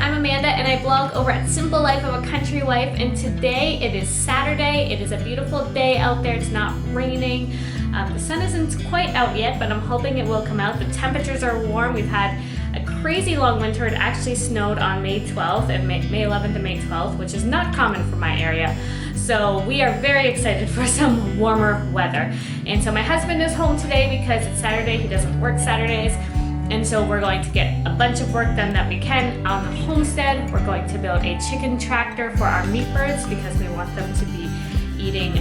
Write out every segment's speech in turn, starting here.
I'm Amanda and I blog over at Simple Life of a Country Wife, and today it is Saturday. It is a beautiful day out there. It's not raining. The sun isn't quite out yet, but I'm hoping it will come out. The temperatures are warm. We've had a crazy long winter. It actually snowed on May 12th and May 11th and May 12th, which is not common for my area. So we are very excited for some warmer weather. And so my husband is home today because it's Saturday. He doesn't work Saturdays. And so we're going to get a bunch of work done that we can on the homestead. We're going to build a chicken tractor for our meat birds because we want them to be eating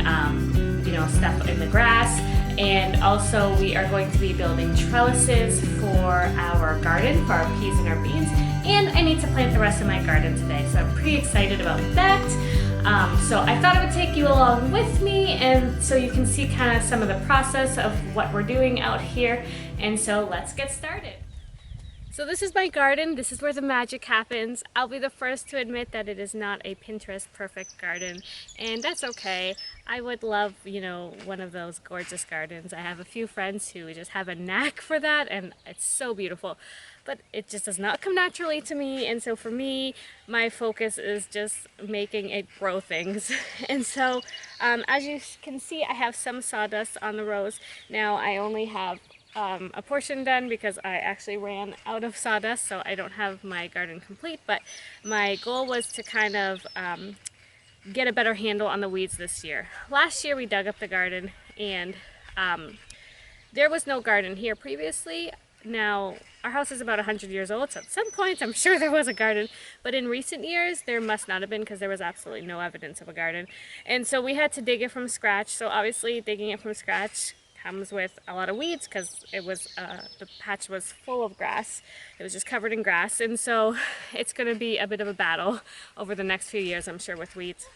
stuff in the grass. And also we are going to be building trellises for our garden, for our peas and our beans. And I need to plant the rest of my garden today, so I'm pretty excited about that. So I thought I would take you along with me, and so you can see kind of some of the process of what we're doing out here. And so let's get started. So this is my garden. This is where the magic happens. I'll be the first to admit that it is not a Pinterest perfect garden, and that's okay. I would love, one of those gorgeous gardens. I have a few friends who just have a knack for that, and it's so beautiful. But it just does not come naturally to me, and so for me, my focus is just making it grow things. And so, as you can see, I have some sawdust on the rows. Now I only have a portion done because I actually ran out of sawdust, so I don't have my garden complete, but my goal was to kind of get a better handle on the weeds this year. Last year we dug up the garden, and there was no garden here previously. Now our house is about 100 years old, so at some point I'm sure there was a garden, but in recent years there must not have been because there was absolutely no evidence of a garden. And so we had to dig it from scratch. So obviously digging it from scratch comes with a lot of weeds because it was the patch was full of grass. It was just covered in grass, and so it's going to be a bit of a battle over the next few years, I'm sure, with weeds.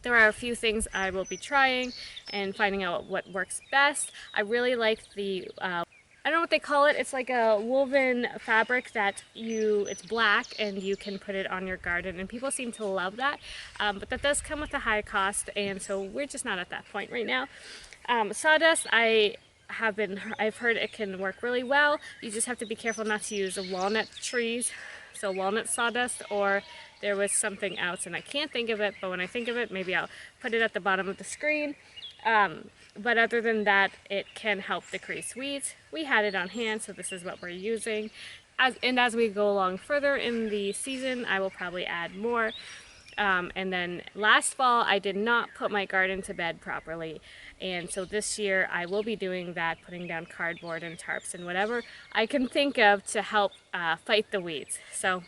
There are a few things I will be trying and finding out what works best. I really like the I don't know what they call it. It's like a woven fabric that it's black and you can put it on your garden, and people seem to love that. But that does come with a high cost, and so we're just not at that point right now. Sawdust, I've heard it can work really well. You just have to be careful not to use walnut trees, so walnut sawdust, or there was something else and I can't think of it, but when I think of it, maybe I'll put it at the bottom of the screen. But other than that, it can help decrease weeds. We had it on hand, so this is what we're using. As we go along further in the season, I will probably add more. And then last fall, I did not put my garden to bed properly. And so this year, I will be doing that, putting down cardboard and tarps and whatever I can think of to help fight the weeds. So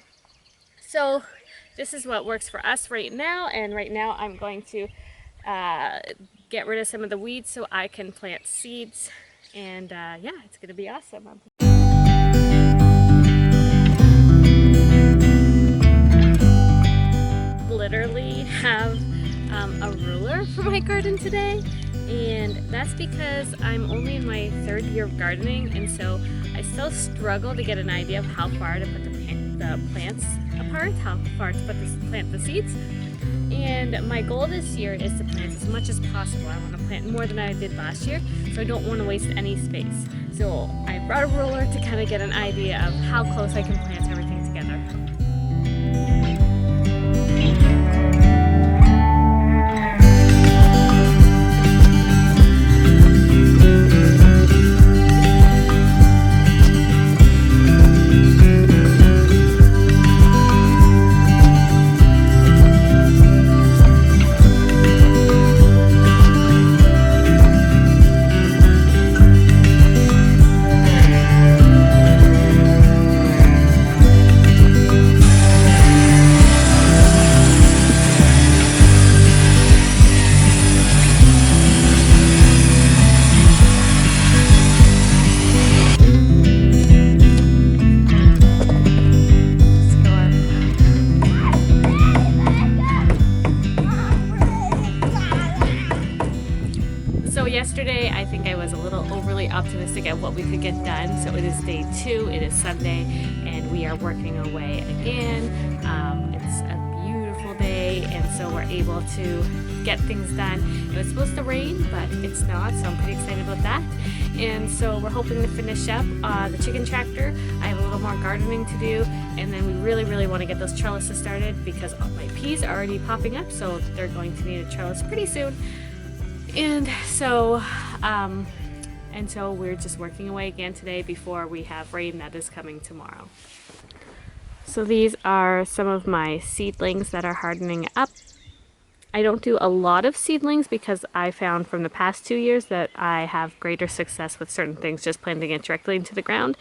this is what works for us right now. And right now, I'm going to get rid of some of the weeds so I can plant seeds, and yeah, it's gonna be awesome. Literally have a ruler for my garden today, and that's because I'm only in my third year of gardening, and so I still struggle to get an idea of how far to put the plants apart, how far to plant the seeds. And my goal this year is to plant as much as possible. I want to plant more than I did last year, so I don't want to waste any space. So I brought a ruler to kind of get an idea of how close I can plant everything together. Yesterday, I think I was a little overly optimistic at what we could get done. So it is day 2, it is Sunday, and we are working away again. It's a beautiful day, and so we're able to get things done. It was supposed to rain, but it's not, so I'm pretty excited about that. And so we're hoping to finish up the chicken tractor. I have a little more gardening to do, and then we really want to get those trellises started because my peas are already popping up, so they're going to need a trellis pretty soon. And so we're just working away again today before we have rain that is coming tomorrow. So these are some of my seedlings that are hardening up. I don't do a lot of seedlings because I found from the past 2 years that I have greater success with certain things just planting it directly into the ground.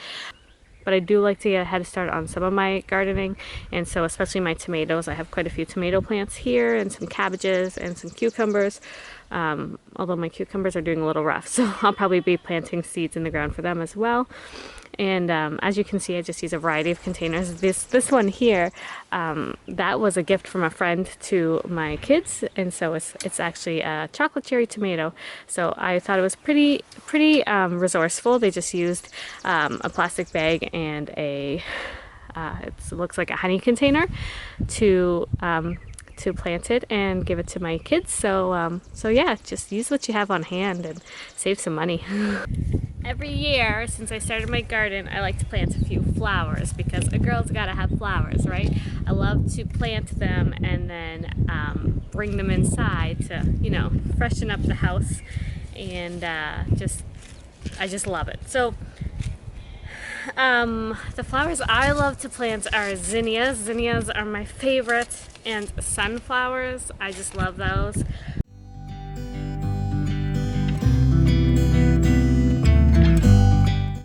But I do like to get a head start on some of my gardening, and so especially my tomatoes. I have quite a few tomato plants here and some cabbages and some cucumbers, although my cucumbers are doing a little rough, so I'll probably be planting seeds in the ground for them as well. And as you can see, I just use a variety of containers. This one here, that was a gift from a friend to my kids, and so it's actually a chocolate cherry tomato. So I thought it was pretty resourceful. They just used a plastic bag and it looks like a honey container to plant it and give it to my kids. So yeah, just use what you have on hand and save some money. Every year since I started my garden, I like to plant a few flowers because a girl's gotta have flowers, right? I love to plant them and then bring them inside to, you know, freshen up the house, and I just love it. So the flowers I love to plant are zinnias. Zinnias are my favorite, and sunflowers. I just love those.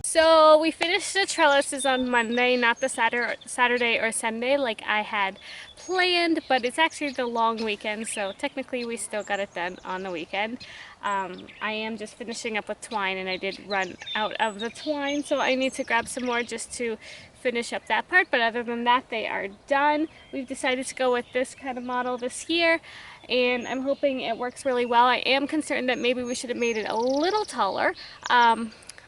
So we finished the trellises on Monday, not the Saturday or Sunday like I had planned, but it's actually the long weekend, so technically we still got it done on the weekend. I am just finishing up with twine, and I did run out of the twine, so I need to grab some more just to finish up that part, but other than that, they are done. We've decided to go with this kind of model this year, and I'm hoping it works really well. I am concerned that maybe we should have made it a little taller,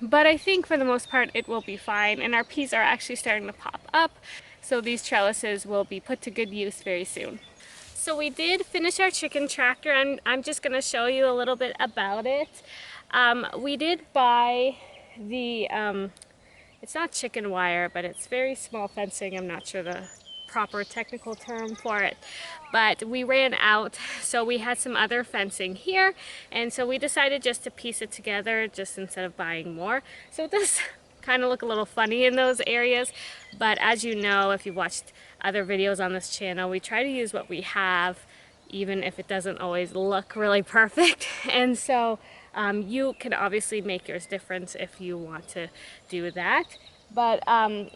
but I think for the most part it will be fine, and our peas are actually starting to pop up, so these trellises will be put to good use very soon. So we did finish our chicken tractor, and I'm just going to show you a little bit about it. We did buy the, it's not chicken wire, but it's very small fencing. I'm not sure the proper technical term for it, but we ran out, so we had some other fencing here, and so we decided just to piece it together just instead of buying more. So it does kind of look a little funny in those areas, but as you know, if you've watched other videos on this channel, we try to use what we have, even if it doesn't always look really perfect. And so you can obviously make yours different if you want to do that. But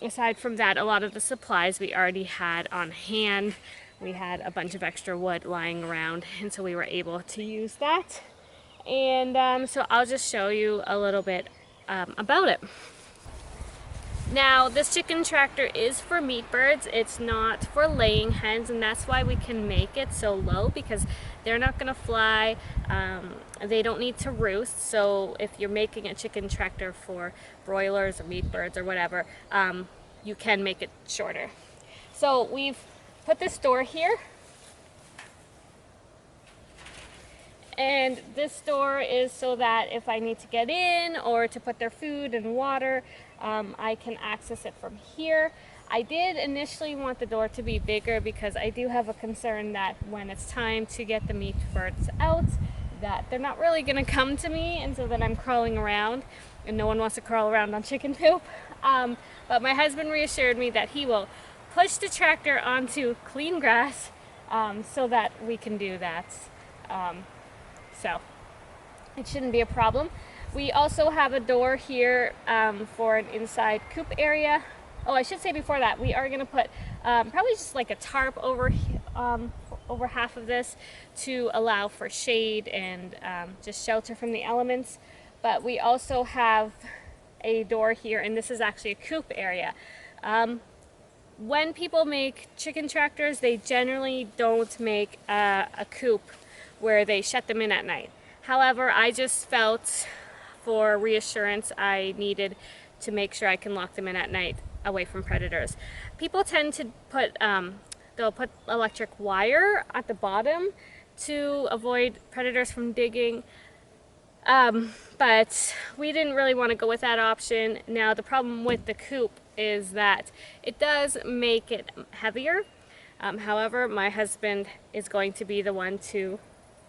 aside from that, a lot of the supplies we already had on hand. We had a bunch of extra wood lying around, and so we were able to use that. And so I'll just show you a little bit about it. Now, this chicken tractor is for meat birds. It's not for laying hens, and that's why we can make it so low, because they're not going to fly. They don't need to roost. So if you're making a chicken tractor for broilers or meat birds or whatever, you can make it shorter. So we've put this door here. And this door is so that if I need to get in or to put their food and water, I can access it from here. I did initially want the door to be bigger because I do have a concern that when it's time to get the meat birds out, that they're not really going to come to me, and so then I'm crawling around, and no one wants to crawl around on chicken poop. But my husband reassured me that he will push the tractor onto clean grass so that we can do that. So it shouldn't be a problem. We also have a door here for an inside coop area. Oh, I should say before that, we are going to put probably just like a tarp over half of this to allow for shade and just shelter from the elements. But we also have a door here, and this is actually a coop area. When people make chicken tractors, they generally don't make a coop where they shut them in at night. However, I just felt for reassurance I needed to make sure I can lock them in at night away from predators. People tend to put they'll put electric wire at the bottom to avoid predators from digging. But we didn't really want to go with that option. Now the problem with the coop is that it does make it heavier. However, my husband is going to be the one to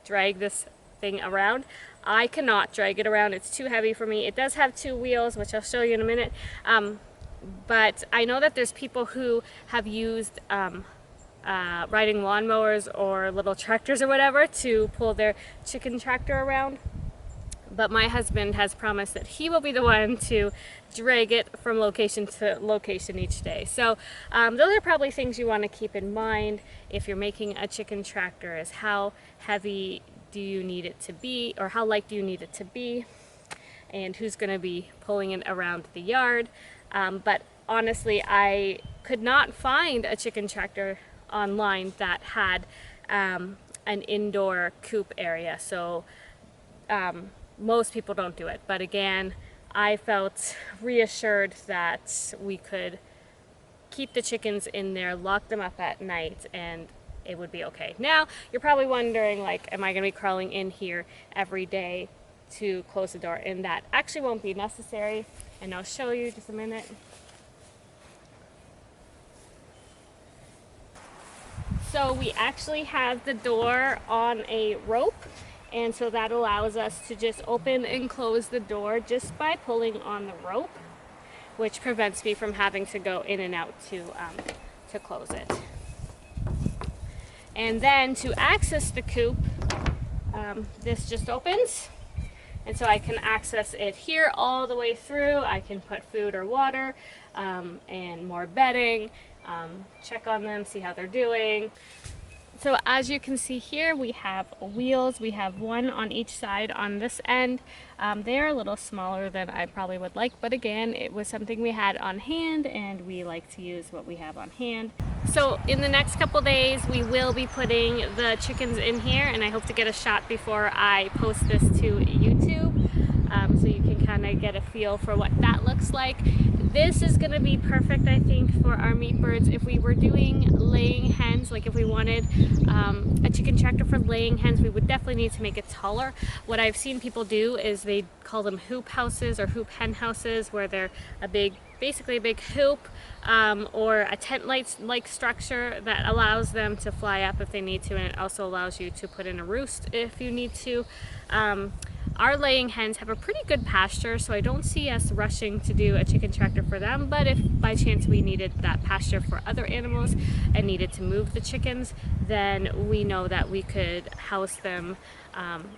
drag this thing around. I cannot drag it around, it's too heavy for me. It does have 2 wheels, which I'll show you in a minute. But I know that there's people who have used riding lawnmowers or little tractors or whatever to pull their chicken tractor around. But my husband has promised that he will be the one to drag it from location to location each day. So those are probably things you want to keep in mind if you're making a chicken tractor, is how heavy do you need it to be, or how light do you need it to be, and who's going to be pulling it around the yard. But honestly, I could not find a chicken tractor online that had an indoor coop area. So most people don't do it. But again, I felt reassured that we could keep the chickens in there, lock them up at night, and it would be okay. Now, you're probably wondering, like, am I going to be crawling in here every day to close the door? And that actually won't be necessary, and I'll show you just a minute. So we actually have the door on a rope, and so that allows us to just open and close the door just by pulling on the rope, which prevents me from having to go in and out to close it. And then to access the coop, this just opens, and so I can access it here all the way through. I can put food or water and more bedding, check on them, see how they're doing. So as you can see here, we have wheels. We have one on each side on this end. They're a little smaller than I probably would like, but again, it was something we had on hand, and we like to use what we have on hand. So in the next couple days, we will be putting the chickens in here, and I hope to get a shot before I post this to YouTube, so you can kind of get a feel for what that looks like. This is going to be perfect, I think, for our meat birds. If we were doing laying hens, like if we wanted a chicken tractor for laying hens, we would definitely need to make it taller. What I've seen people do is they call them hoop houses or hoop hen houses, where they're basically a big hoop or a tent-like structure that allows them to fly up if they need to, and it also allows you to put in a roost if you need to. Our laying hens have a pretty good pasture, so I don't see us rushing to do a chicken tractor for them, but if by chance we needed that pasture for other animals and needed to move the chickens, then we know that we could house them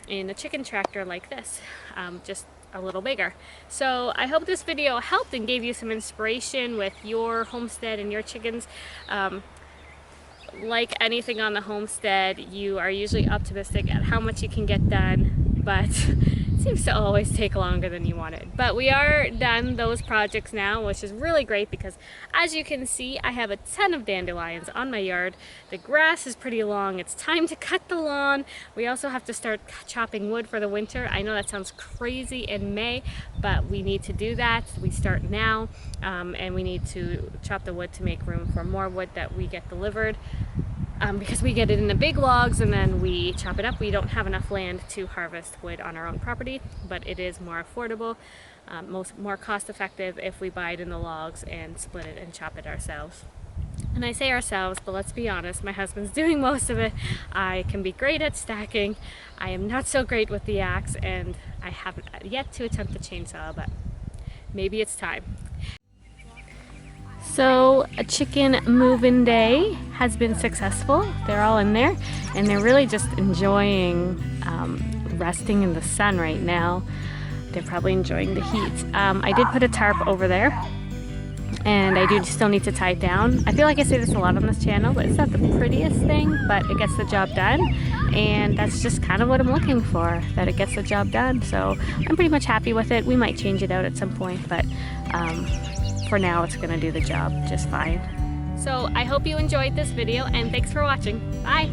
in a chicken tractor like this, just a little bigger. So I hope this video helped and gave you some inspiration with your homestead and your chickens. Like anything on the homestead, you are usually optimistic at how much you can get done, but it seems to always take longer than you wanted. But we are done those projects now, which is really great because, as you can see, I have a ton of dandelions on my yard. The grass is pretty long. It's time to cut the lawn. We also have to start chopping wood for the winter. I know that sounds crazy in May, but we need to do that. We start now, and we need to chop the wood to make room for more wood that we get delivered. Because we get it in the big logs and then we chop it up. We don't have enough land to harvest wood on our own property, but it is more affordable, more cost effective if we buy it in the logs and split it and chop it ourselves. And I say ourselves, but let's be honest, my husband's doing most of it. I can be great at stacking. I am not so great with the axe, and I haven't yet to attempt the chainsaw, but maybe it's time. So a chicken move-in day has been successful. They're all in there, and they're really just enjoying resting in the sun right now. They're probably enjoying the heat. I did put a tarp over there, and I do still need to tie it down. I feel like I say this a lot on this channel, but it's not the prettiest thing, but it gets the job done, and that's just kind of what I'm looking for, that it gets the job done. So I'm pretty much happy with it. We might change it out at some point, but for now it's gonna do the job just fine. So I hope you enjoyed this video, and thanks for watching. Bye!